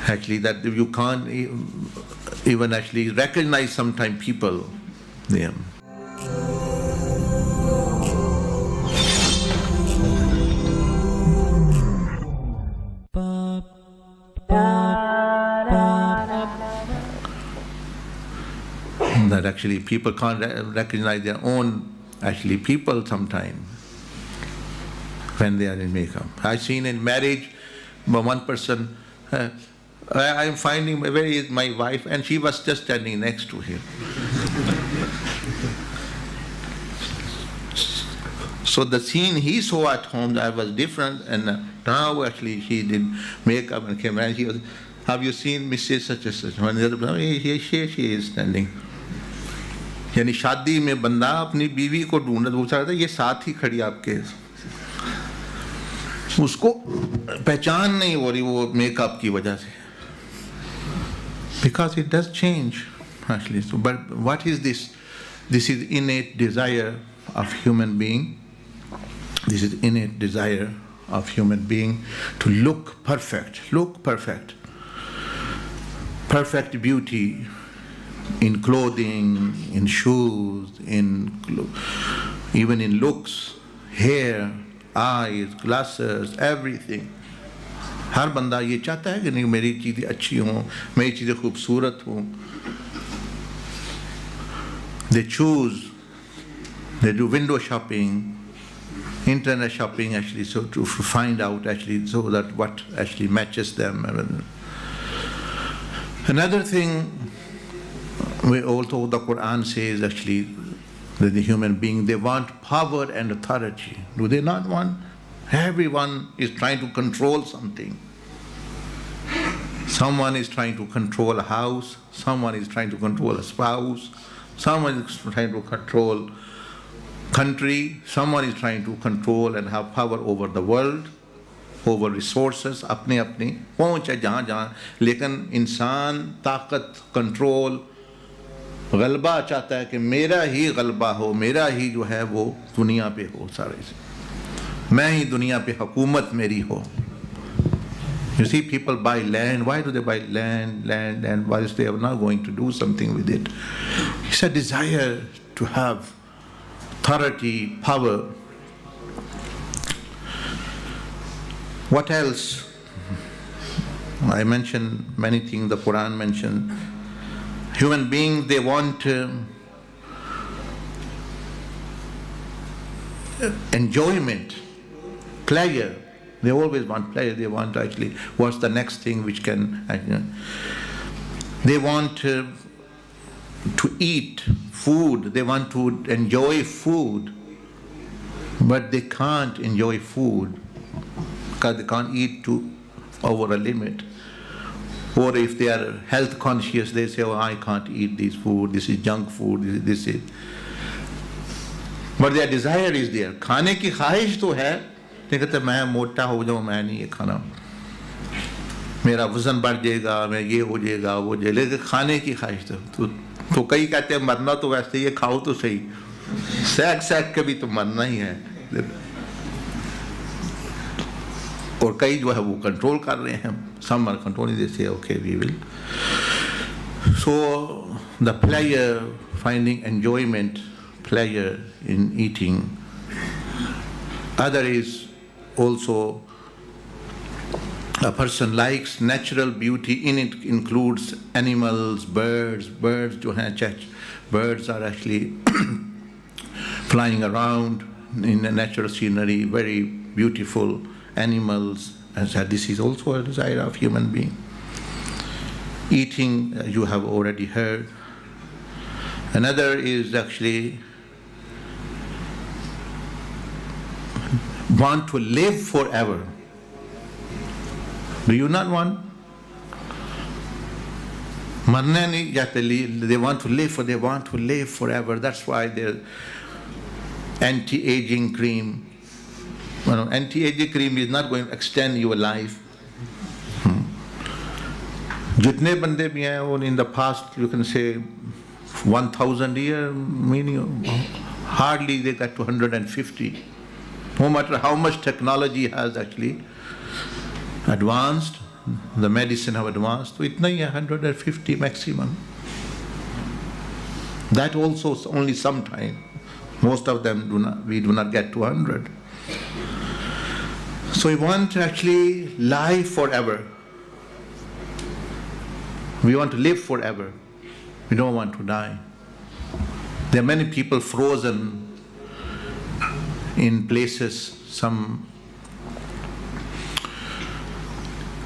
actually that you can't even actually recognize sometimes people. Yeah. That actually people can't recognize their own actually people sometimes when they are in makeup. I've seen in marriage, one person, I'm finding where is my wife, and she was just standing next to him. So the scene he saw at home that was different, and now actually he did makeup and came and he was, have you seen Mrs. such and such? And the other, here she is standing. यानी शादी में बंदा अपनी बीवी को ढूंढ रहा था, ये साथ ही खड़ी आपके, उसको पहचान नहीं हो रही वो मेकअप की वजह से, because it does change actually. So, but what is this? This is innate desire of human being. This is innate desire of human being to look perfect, perfect beauty. In clothing, in shoes, even in looks, hair, eyes, glasses, everything. हर बंदा ये चाहता है कि नहीं मेरी चीज़ें अच्छी हों, मेरी चीज़ें खूबसूरत हों. They choose, they do window shopping, internet shopping actually, so to find out actually so that what actually matches them. Another thing, although the Quran says actually that the human being, they want power and authority. Do they not want? Everyone is trying to control something. Someone is trying to control a house, someone is trying to control a spouse, someone is trying to control country, someone is trying to control and have power over the world, over resources, अपने अपनी पहुँच है जहाँ जहाँ, लेकिन इंसान ताकत, control, गलबा चाहता है कि मेरा ही गलबा हो, मेरा ही जो है वो दुनिया पे हो, सारे से मैं ही दुनिया पे हुकूमत मेरी हो. You see people buy land. Why do they buy land? Why is they are not going to do something with it? It's a desire to have authority, power. What else? I mentioned many things, the Quran mentioned. Human beings, they want enjoyment, pleasure. They always want pleasure. They want actually, what's the next thing which can, they want to eat food. They want to enjoy food. But they can't enjoy food because they can't eat over a limit. Or if they are health conscious, they say, oh, I can't eat this food, this is junk food, this is. But their desire is there. खाने की ख्वाहिश तो है, लेकिन कहते मैं मोटा हो जाऊँ, मैं नहीं ये खाना, मेरा वजन बढ़ जाएगा, मैं ये हो जाएगा, वो जाएगा, लेकिन खाने की ख्वाहिश तो कई कहते हैं मरना तो वैसे ये खाओ तो सही, सैक के भी तो मरना ही है. और कई जो है वो कंट्रोल कर रहे हैं. Some are controlling, they say, okay, we will. So the pleasure, finding enjoyment, pleasure in eating. Other is also a person likes natural beauty. In it includes animals, birds. Birds जो हैं, birds are actually flying around in the natural scenery, very beautiful. Animals, as this is also a desire of human being. Eating, you have already heard. Another is actually want to live forever. Do you not want? मरने नहीं जाते, they want to live forever. That's why there's anti-aging cream. Anti-aging cream is not going to extend your life. जितने बंदे भी हैं वो in the past you can say 1,000 years, meaning hardly they got to 150. No matter how much technology has actually advanced, the medicine have advanced, तो इतना ही है 150 maximum. That also is only some time. Most of them we do not get to 100. So we want to actually live forever. We want to live forever. We don't want to die. There are many people frozen in places, some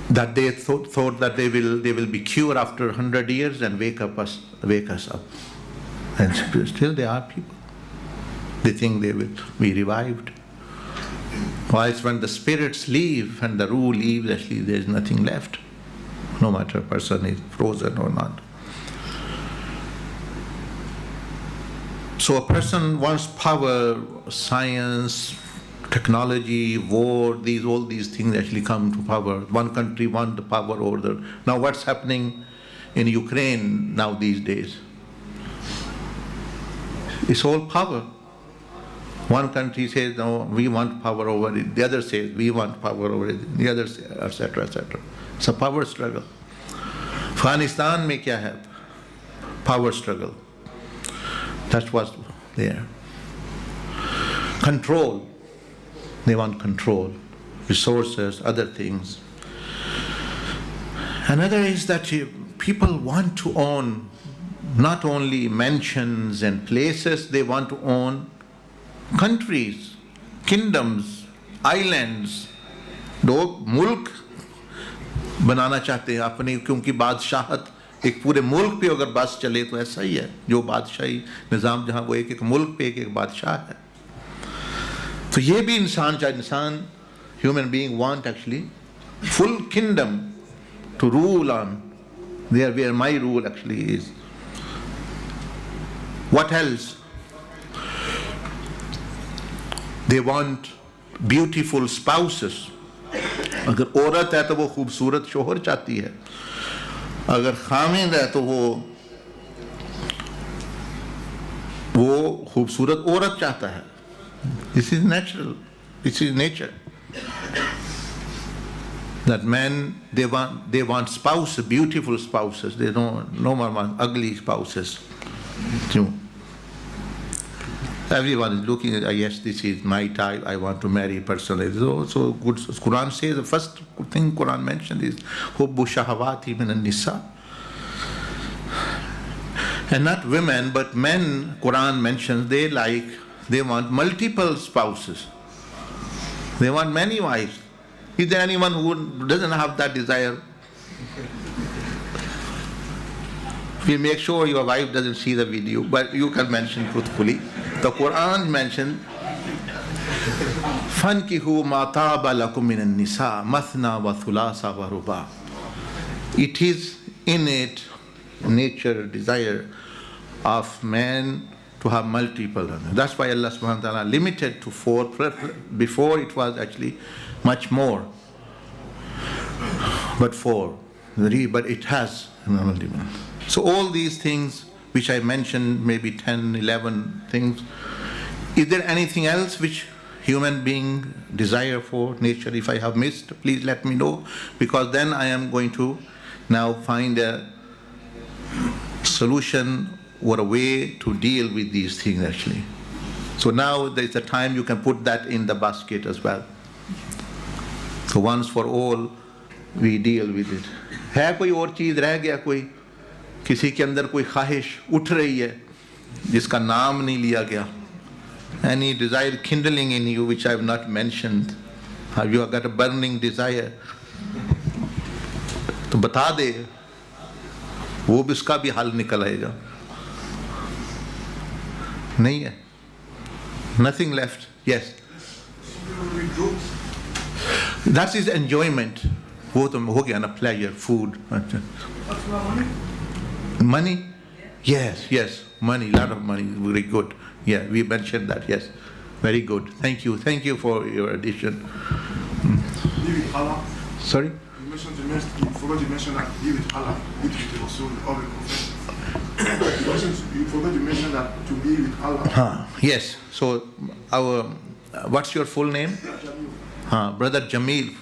that they thought that they will be cured after 100 years and wake us up. And still there are people. They think they will be revived. Whilst when the spirits leave and the ruh leaves, actually there is nothing left, no matter a person is frozen or not. So a person wants power, science, technology, war, all these things actually come to power. One country wants the power over the... Now what's happening in Ukraine now these days? It's all power. One country says, no, we want power over it. The other says, we want power over it. The other says, etc., etc. It's a power struggle. Afghanistan mein kya hai? Power struggle. That's what's there. Control. They want control. Resources, other things. Another is that people want to own not only mansions and places, they want to own countries, kingdoms, islands. लोग मुल्क बनाना चाहते हैं अपने, क्योंकि बादशाहत एक पूरे मुल्क पे अगर बस चले तो ऐसा ही है, जो बादशाही निज़ाम जहाँ वो एक मुल्क पे एक बादशाह है. तो ये भी इंसान human being want actually full kingdom to rule on, there where my rule actually is. What else? They want beautiful spouses. अगर औरत है तो वो खूबसूरत शोहर चाहती है, अगर खामिद है तो वो खूबसूरत औरत चाहता है. This is natural. This is nature. That men, they want spouses, beautiful spouses. They don't no more want ugly spouses. Everyone is looking at, yes, this is my type, I want to marry personally. So good. Quran says, the first thing Quran mentioned is hubbu shahawati min an-nisa. And not women, but men, Quran mentions, they want multiple spouses. They want many wives. Is there anyone who doesn't have that desire? We make sure your wife doesn't see the video, but you can mention truthfully. The Quran mentioned, فَانْكِحُوا مَا طَابَ لَكُم مِّنَ النِّسَاءِ مَثْنَى وَثُلَاثَ وَرُبَاعَ. It is innate nature, desire of man to have multiple. That's why Allah subhanahu wa ta'ala limited to 4. Before it was actually much more. But 4. But it has multiple. So all these things which I mentioned, maybe 10, 11 things, is there anything else which human being desire for nature? If I have missed, please let me know, because then I am going to now find a solution or a way to deal with these things actually. So now there is a time you can put that in the basket as well. So once for all we deal with it. है कोई और चीज़ रह गया, कोई किसी के अंदर कोई ख्वाहिश उठ रही है जिसका नाम नहीं लिया गया? Any desire kindling in you which I have not mentioned? Have you got a burning desire? तो बता दे, वो भी उसका भी हल निकल आएगा. नहीं है? Nothing left. Yes. That is enjoyment. वो तो हो गया ना, pleasure, food. Money? Yes, yes. Money, lot of money. Very good. Yeah, we mentioned that. Yes. Very good. Thank you. Thank you for your addition. Be with Allah. Sorry? You forgot to mention that be with Allah, be with the Rasul, or the Prophet. You forgot to mention that to be with Allah. Yes. So, what's your full name? Brother Jamil.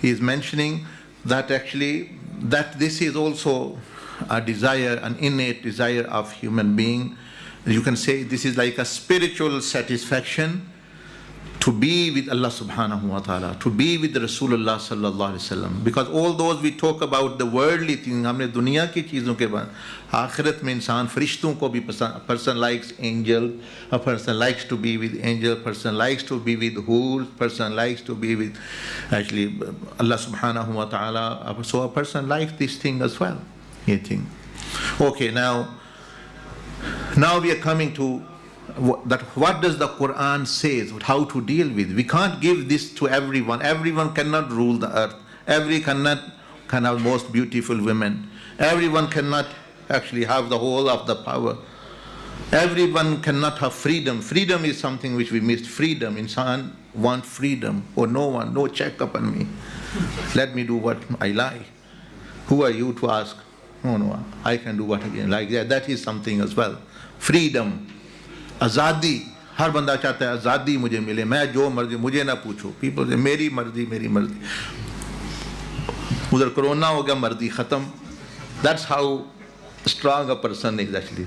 He is mentioning that actually that this is also a desire, an innate desire of human being. You can say this is like a spiritual satisfaction to be with Allah subhanahu wa ta'ala, to be with Rasulullah sallallahu alaihi wasallam. Because all those we talk about the worldly things, हमने दुनिया की चीज़ों के बाद आखिरत में इंसान फरिश्तों को भी पसंद, a person likes angels, a person likes to be with angels, a person likes to be with hoods, person likes to be with actually Allah subhanahu wa ta'ala. So a person likes this thing as well. You think. Okay, now we are coming to that what does the Quran says, how to deal with. We can't give this to everyone. Everyone cannot rule the earth. Can have most beautiful women. Everyone cannot actually have the whole of the power. Everyone cannot have freedom. Freedom is something which we missed. Freedom. Insan want freedom. Or no one, no check upon me. Let me do what I like. Who are you to ask? No, I can do what I like. That is something as well. Freedom. आज़ादी, हर बंदा चाहता है आज़ादी मुझे मिले, मैं जो मर्जी, मुझे ना पूछो. People say मेरी मर्जी. उधर कोरोना हो गया, मर्जी ख़त्म. That's how strong a person is actually.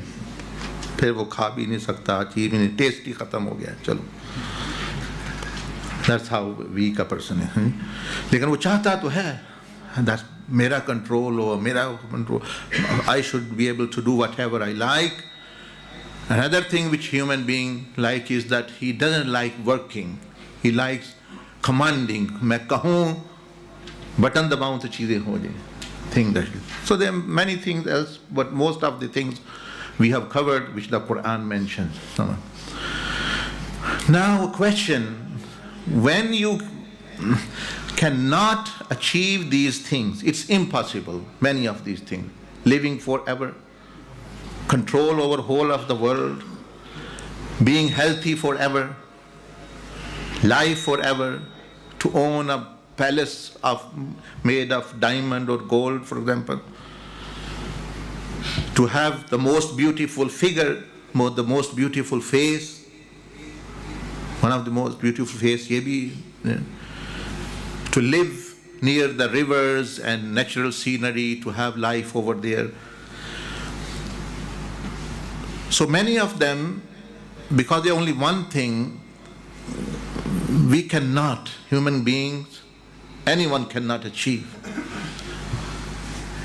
फिर वो खा भी नहीं सकता, चीज़ भी नहीं, टेस्ट ही ख़त्म हो गया. चलो, that's how weak a person is. लेकिन वो चाहता तो है, that's मेरा कंट्रोल हो, मेरा control. I should be able to do whatever I like. Another thing which human being like is that he doesn't like working. He likes commanding. मैं कहूँ, बटन दबाऊँ तो चीज़ें हो जाए. Think that. So there are many things else, but most of the things we have covered, which the Quran mentions. Now, a question: when you cannot achieve these things, it's impossible. Many of these things, living forever, control over whole of the world, being healthy forever, life forever, to own a palace made of diamond or gold, for example, to have the most beautiful figure, the most beautiful face, one of the most beautiful face, to live near the rivers and natural scenery, to have life over there. So many of them, because they only one thing, we cannot, human beings, anyone cannot achieve.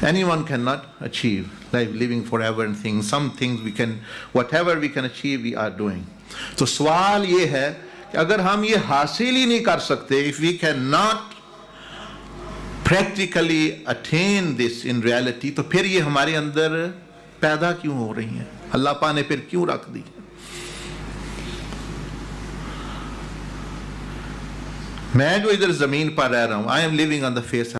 Anyone cannot achieve, like living forever and things. Some things we can, whatever we can achieve, we are doing. So सवाल ये है कि अगर हम ये हासिल ही नहीं कर सकते, if we cannot practically attain this in reality, तो फिर ये हमारे अंदर पैदा क्यों हो रही हैं? अल्लाह पाक ने फिर क्यों रख दी? मैं जो इधर जमीन पर रह रहा हूँ, I am living on the face